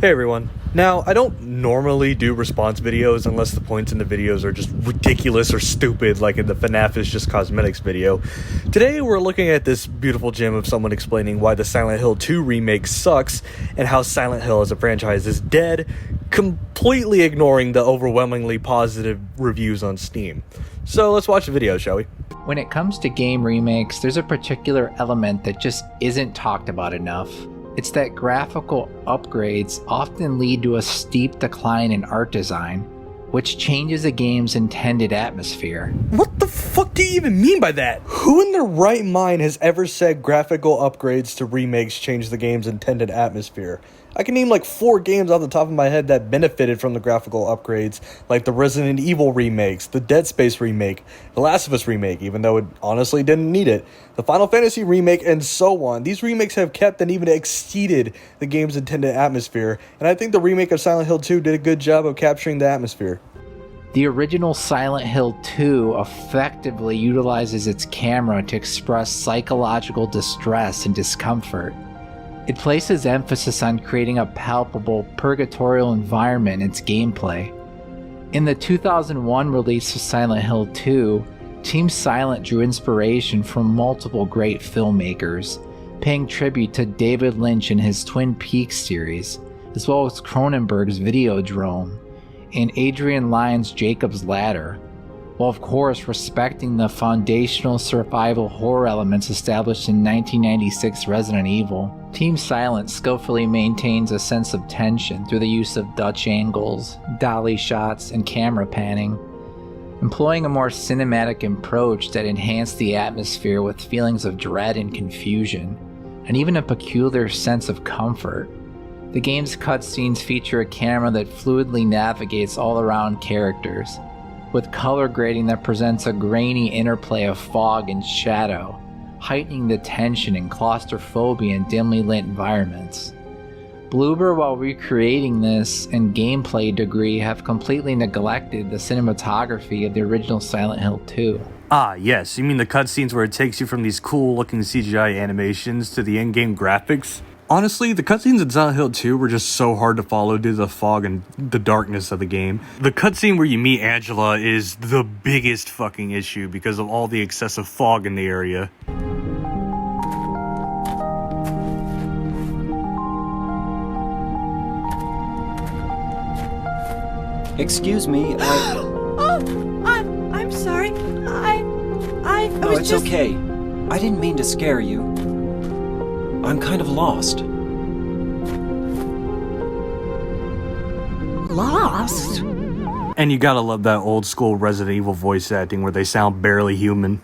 Hey everyone. Now, I don't normally do response videos unless the points in the videos are just ridiculous or stupid, like in the FNAF is just cosmetics video. Today we're looking at this beautiful gem of someone explaining why the Silent Hill 2 remake sucks and how Silent Hill as a franchise is dead, completely ignoring the overwhelmingly positive reviews on Steam. So let's watch the video, shall we? When it comes to game remakes, there's a particular element that just isn't talked about enough. It's that graphical upgrades often lead to a steep decline in art design, which changes a game's intended atmosphere. What the fuck do you even mean by that? Who in their right mind has ever said graphical upgrades to remakes change the game's intended atmosphere? I can name like 4 games off the top of my head that benefited from the graphical upgrades, like the Resident Evil remakes, the Dead Space remake, the Last of Us remake, even though it honestly didn't need it, the Final Fantasy remake, and so on. These remakes have kept and even exceeded the game's intended atmosphere, and I think the remake of Silent Hill 2 did a good job of capturing the atmosphere. The original Silent Hill 2 effectively utilizes its camera to express psychological distress and discomfort. It places emphasis on creating a palpable, purgatorial environment in its gameplay. In the 2001 release of Silent Hill 2, Team Silent drew inspiration from multiple great filmmakers, paying tribute to David Lynch and his Twin Peaks series, as well as Cronenberg's Videodrome, and Adrian Lyne's Jacob's Ladder, while of course respecting the foundational survival horror elements established in 1996 Resident Evil. Team Silent skillfully maintains a sense of tension through the use of Dutch angles, dolly shots, and camera panning, employing a more cinematic approach that enhanced the atmosphere with feelings of dread and confusion, and even a peculiar sense of comfort. The game's cutscenes feature a camera that fluidly navigates all around characters, with color grading that presents a grainy interplay of fog and shadow, heightening the tension and claustrophobia in dimly lit environments. Bloober, while recreating this and gameplay degree, have completely neglected the cinematography of the original Silent Hill 2. Ah, yes, you mean the cutscenes where it takes you from these cool-looking CGI animations to the in-game graphics? Honestly, the cutscenes in Silent Hill 2 were just so hard to follow due to the fog and the darkness of the game. The cutscene where you meet Angela is the biggest fucking issue because of all the excessive fog in the area. Excuse me, I'm sorry. No, it's okay. I didn't mean to scare you. I'm kind of lost. Lost? And you gotta love that old school Resident Evil voice acting where they sound barely human.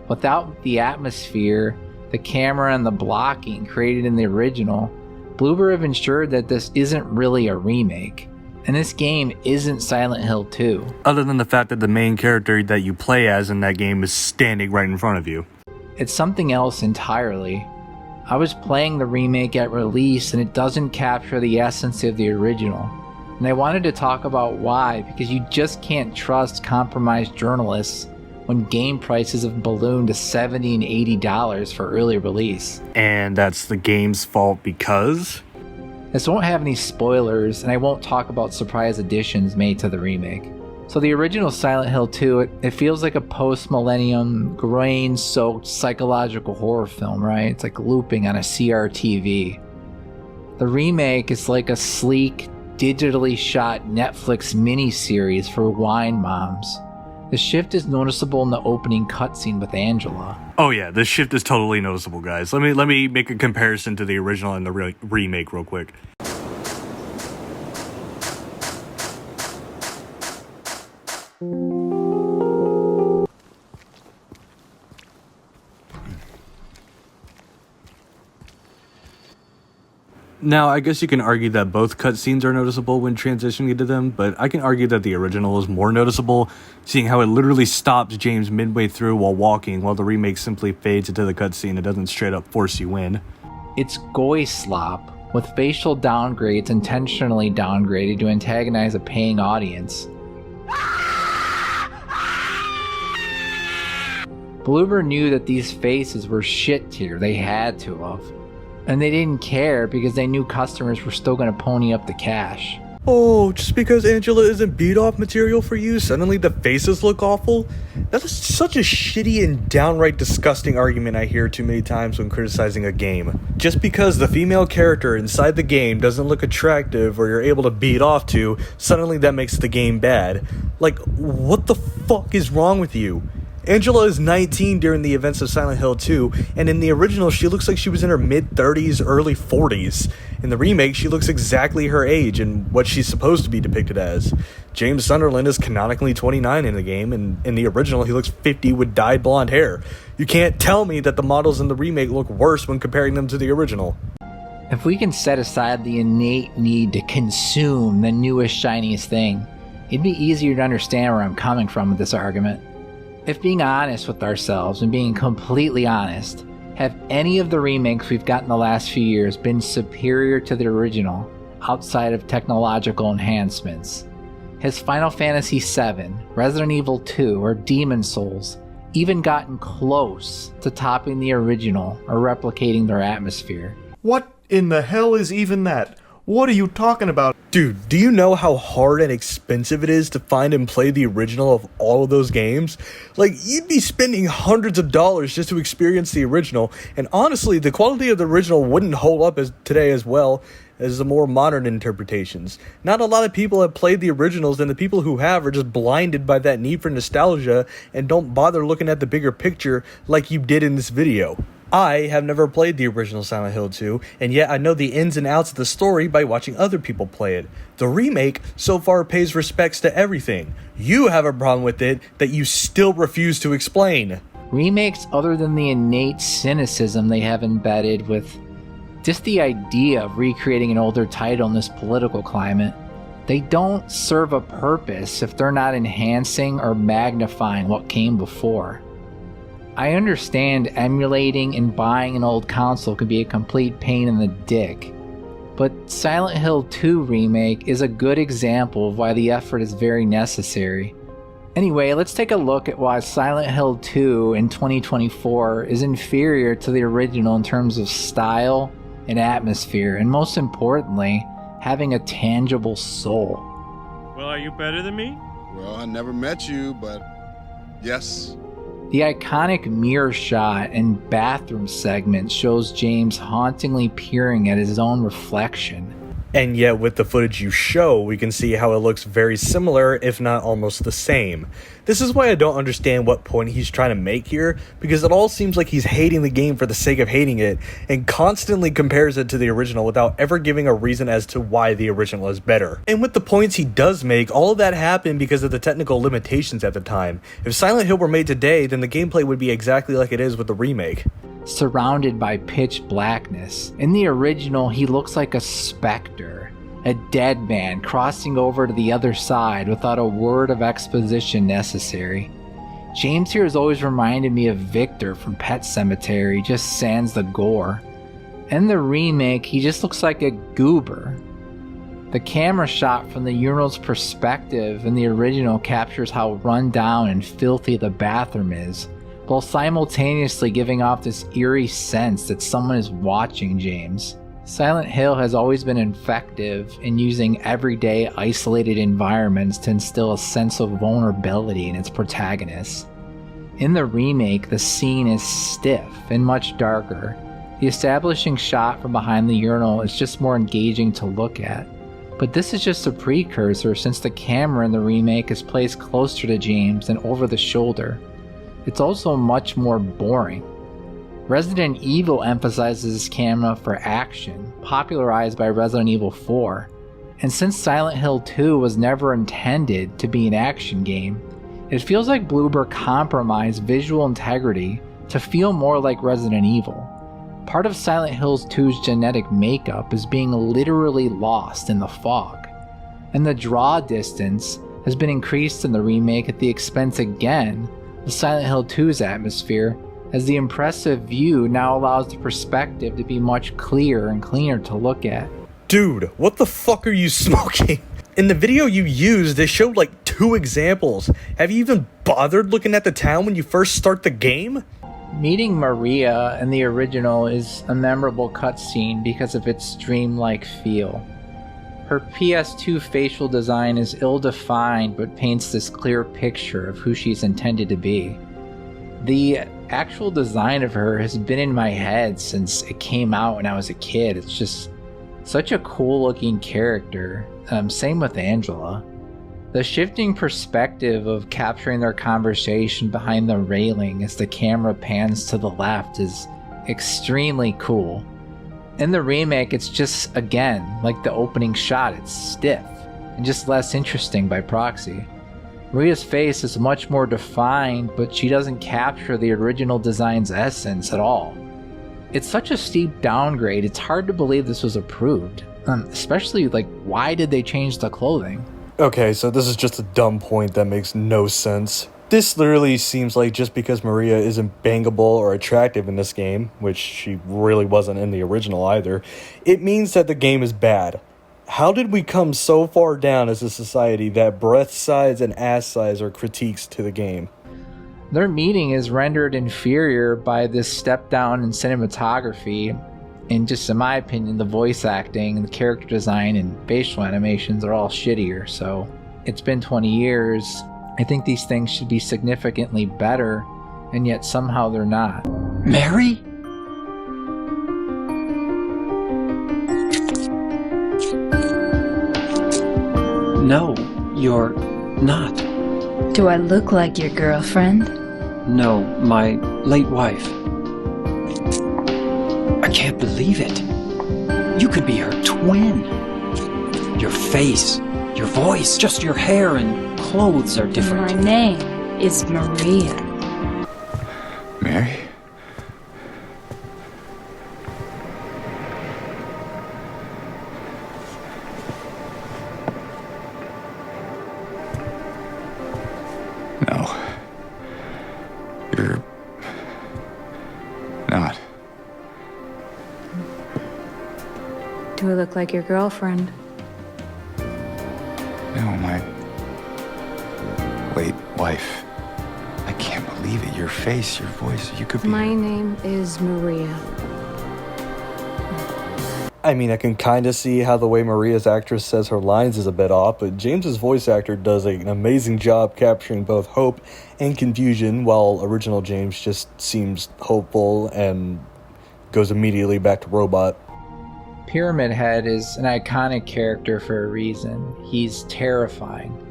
Without the atmosphere, the camera, and the blocking created in the original, Bloober have ensured that this isn't really a remake. And this game isn't Silent Hill 2. Other than the fact that the main character that you play as in that game is standing right in front of you. It's something else entirely. I was playing the remake at release and it doesn't capture the essence of the original. And I wanted to talk about why, because you just can't trust compromised journalists when game prices have ballooned to $70 and $80 for early release. And that's the game's fault because? This won't have any spoilers, and I won't talk about surprise additions made to the remake. So the original Silent Hill 2, it feels like a post-millennium, grain-soaked psychological horror film, right? It's like looping on a CRTV. The remake is like a sleek, digitally shot Netflix miniseries for wine moms. The shift is noticeable in the opening cutscene with Angela. Oh yeah, this shift is totally noticeable, guys. Let me make a comparison to the original and the remake real quick. Now, I guess you can argue that both cutscenes are noticeable when transitioning into them, but I can argue that the original is more noticeable, seeing how it literally stops James midway through while walking, while the remake simply fades into the cutscene and doesn't straight up force you in. It's goy slop, with facial downgrades intentionally downgraded to antagonize a paying audience. Bloober knew that these faces were shit tier, they had to have. And they didn't care because they knew customers were still going to pony up the cash. Oh, just because Angela isn't beat-off material for you, suddenly the faces look awful? That is such a shitty and downright disgusting argument I hear too many times when criticizing a game. Just because the female character inside the game doesn't look attractive or you're able to beat off to, suddenly that makes the game bad. Like, what the fuck is wrong with you? Angela is 19 during the events of Silent Hill 2, and in the original she looks like she was in her mid-30s, early 40s. In the remake, she looks exactly her age and what she's supposed to be depicted as. James Sunderland is canonically 29 in the game, and in the original he looks 50 with dyed blonde hair. You can't tell me that the models in the remake look worse when comparing them to the original. If we can set aside the innate need to consume the newest, shiniest thing, it'd be easier to understand where I'm coming from with this argument. If being honest with ourselves and being completely honest, have any of the remakes we've gotten the last few years been superior to the original outside of technological enhancements? Has Final Fantasy VII, Resident Evil 2, or Demon Souls even gotten close to topping the original or replicating their atmosphere? What in the hell is even that? What are you talking about? Dude, do you know how hard and expensive it is to find and play the original of all of those games? Like, you'd be spending hundreds of dollars just to experience the original, and honestly, the quality of the original wouldn't hold up as today as well as the more modern interpretations. Not a lot of people have played the originals, and the people who have are just blinded by that need for nostalgia and don't bother looking at the bigger picture like you did in this video. I have never played the original Silent Hill 2, and yet I know the ins and outs of the story by watching other people play it. The remake so far pays respects to everything. You have a problem with it that you still refuse to explain. Remakes, other than the innate cynicism they have embedded with just the idea of recreating an older title in this political climate, they don't serve a purpose if they're not enhancing or magnifying what came before. I understand emulating and buying an old console can be a complete pain in the dick, but Silent Hill 2 Remake is a good example of why the effort is very necessary. Anyway, let's take a look at why Silent Hill 2 in 2024 is inferior to the original in terms of style and atmosphere, and most importantly, having a tangible soul. Well, are you better than me? Well, I never met you, but yes. The iconic mirror shot and bathroom segment shows James hauntingly peering at his own reflection. And yet with the footage you show, we can see how it looks very similar, if not almost the same. This is why I don't understand what point he's trying to make here, because it all seems like he's hating the game for the sake of hating it, and constantly compares it to the original without ever giving a reason as to why the original is better. And with the points he does make, all of that happened because of the technical limitations at the time. If Silent Hill were made today, then the gameplay would be exactly like it is with the remake. Surrounded by pitch blackness. In the original, he looks like a specter, a dead man crossing over to the other side without a word of exposition necessary. James here has always reminded me of Victor from Pet Sematary, just sans the gore. In the remake, he just looks like a goober. The camera shot from the urinal's perspective in the original captures how run down and filthy the bathroom is, while simultaneously giving off this eerie sense that someone is watching James. Silent Hill has always been effective in using everyday, isolated environments to instill a sense of vulnerability in its protagonists. In the remake, the scene is stiff and much darker. The establishing shot from behind the urinal is just more engaging to look at. But this is just a precursor, since the camera in the remake is placed closer to James and over the shoulder. It's also much more boring. Resident Evil emphasizes this camera for action, popularized by Resident Evil 4, and since Silent Hill 2 was never intended to be an action game, it feels like Bloober compromised visual integrity to feel more like Resident Evil. Part of Silent Hill 2's genetic makeup is being literally lost in the fog, and the draw distance has been increased in the remake at the expense again of Silent Hill 2's atmosphere, as the impressive view now allows the perspective to be much clearer and cleaner to look at. Dude, what the fuck are you smoking? In the video you used, they showed like 2 examples. Have you even bothered looking at the town when you first start the game? Meeting Maria in the original is a memorable cutscene because of its dreamlike feel. Her PS2 facial design is ill-defined but paints this clear picture of who she's intended to be. The actual design of her has been in my head since it came out when I was a kid. It's just such a cool looking character. Same with Angela. The shifting perspective of capturing their conversation behind the railing as the camera pans to the left is extremely cool. In the remake, it's just, again, like the opening shot, it's stiff and just less interesting by proxy. Maria's face is much more defined, but she doesn't capture the original design's essence at all. It's such a steep downgrade, it's hard to believe this was approved. Especially, why did they change the clothing? Okay, so this is just a dumb point that makes no sense. This literally seems like just because Maria isn't bangable or attractive in this game, which she really wasn't in the original either, it means that the game is bad. How did we come so far down as a society that breath size and ass size are critiques to the game? Their meeting is rendered inferior by this step down in cinematography, and just in my opinion, the voice acting and the character design and facial animations are all shittier. So it's been 20 years. I think these things should be significantly better, and yet somehow they're not. Mary? No, you're not. Do I look like your girlfriend? No, my late wife. I can't believe it. You could be her twin. Your face, your voice, just your hair and clothes are different. My name is Maria. Mary? No. You're not. Do I look like your girlfriend? No, my late wife. I can't believe it. Your face, your voice, you could be... My name is Maria. I mean, I can kind of see how the way Maria's actress says her lines is a bit off, but James's voice actor does an amazing job capturing both hope and confusion, while original James just seems hopeful and goes immediately back to robot. Pyramid Head is an iconic character for a reason. He's terrifying.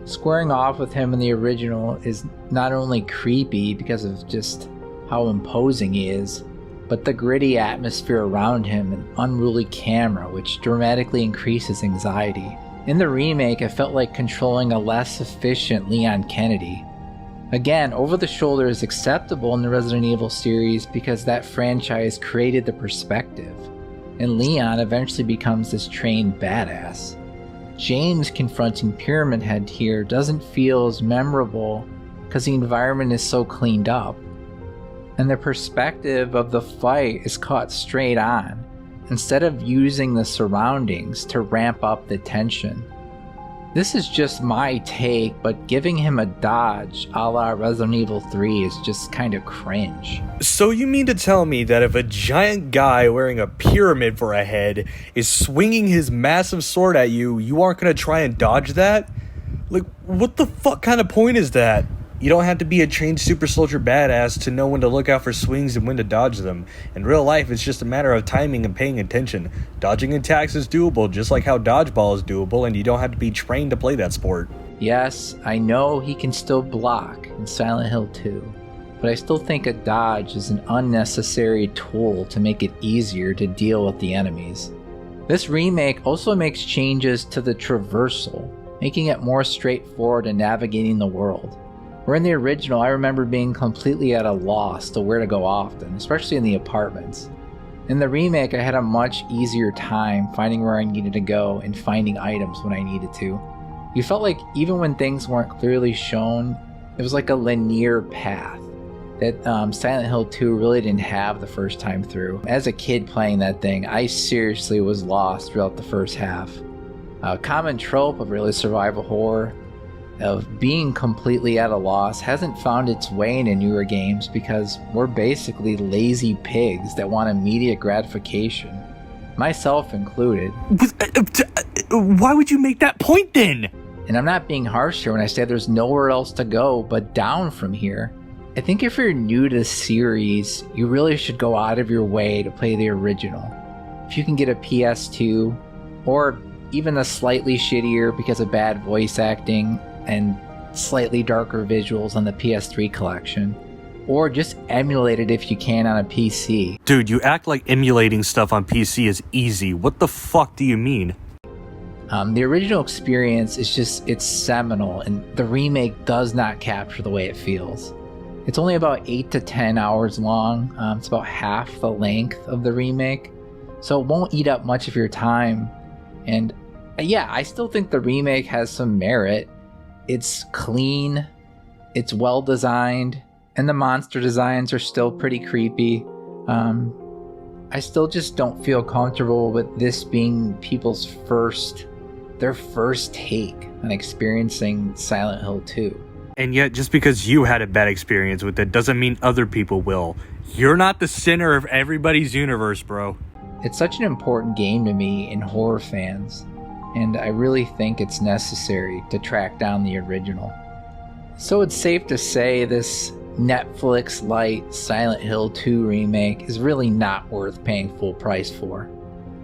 Squaring off with him in the original is not only creepy because of just how imposing he is, but the gritty atmosphere around him and unruly camera, which dramatically increases anxiety. In the remake, it felt like controlling a less efficient Leon Kennedy. Again, Over the Shoulder is acceptable in the Resident Evil series because that franchise created the perspective, and Leon eventually becomes this trained badass. James confronting Pyramid Head here doesn't feel as memorable because the environment is so cleaned up, and the perspective of the fight is caught straight on, instead of using the surroundings to ramp up the tension. This is just my take, but giving him a dodge a la Resident Evil 3 is just kind of cringe. So you mean to tell me that if a giant guy wearing a pyramid for a head is swinging his massive sword at you, you aren't going to try and dodge that? Like, what the fuck kind of point is that? You don't have to be a trained super soldier badass to know when to look out for swings and when to dodge them. In real life, it's just a matter of timing and paying attention. Dodging attacks is doable, just like how dodgeball is doable, and you don't have to be trained to play that sport. Yes, I know he can still block in Silent Hill 2, but I still think a dodge is an unnecessary tool to make it easier to deal with the enemies. This remake also makes changes to the traversal, making it more straightforward in navigating the world. Where in the original, I remember being completely at a loss to where to go often, especially in the apartments. In the remake, I had a much easier time finding where I needed to go and finding items when I needed to. You felt like even when things weren't clearly shown, it was like a linear path that Silent Hill 2 really didn't have the first time through. As a kid playing that thing, I seriously was lost throughout the first half. A common trope of really survival horror. of being completely at a loss hasn't found its way into newer games because we're basically lazy pigs that want immediate gratification, myself included. Why would you make that point then? And I'm not being harsh here when I say there's nowhere else to go but down from here. I think if you're new to the series, you really should go out of your way to play the original. If you can get a PS2, or even a slightly shittier because of bad voice acting and slightly darker visuals on the PS3 collection, or just emulate it if you can on a PC. Dude, you act like emulating stuff on PC is easy. What the fuck do you mean? The original experience is it's seminal, and the remake does not capture the way it feels. It's only about 8 to 10 hours long. It's about half the length of the remake, so it won't eat up much of your time. And yeah, I still think the remake has some merit. It's clean, it's well designed, and the monster designs are still pretty creepy. I still just don't feel comfortable with this being people's their first take on experiencing Silent Hill 2. And yet, just because you had a bad experience with it doesn't mean other people will. You're not the center of everybody's universe, bro. It's such an important game to me and horror fans, and I really think it's necessary to track down the original. So it's safe to say this Netflix-light Silent Hill 2 remake is really not worth paying full price for.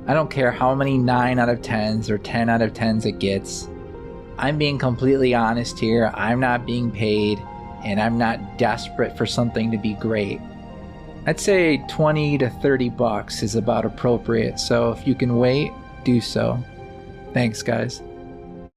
I don't care how many 9 out of 10s or 10 out of 10s it gets. I'm being completely honest here. I'm not being paid, and I'm not desperate for something to be great. I'd say 20 to 30 bucks is about appropriate, so if you can wait, do so. Thanks, guys.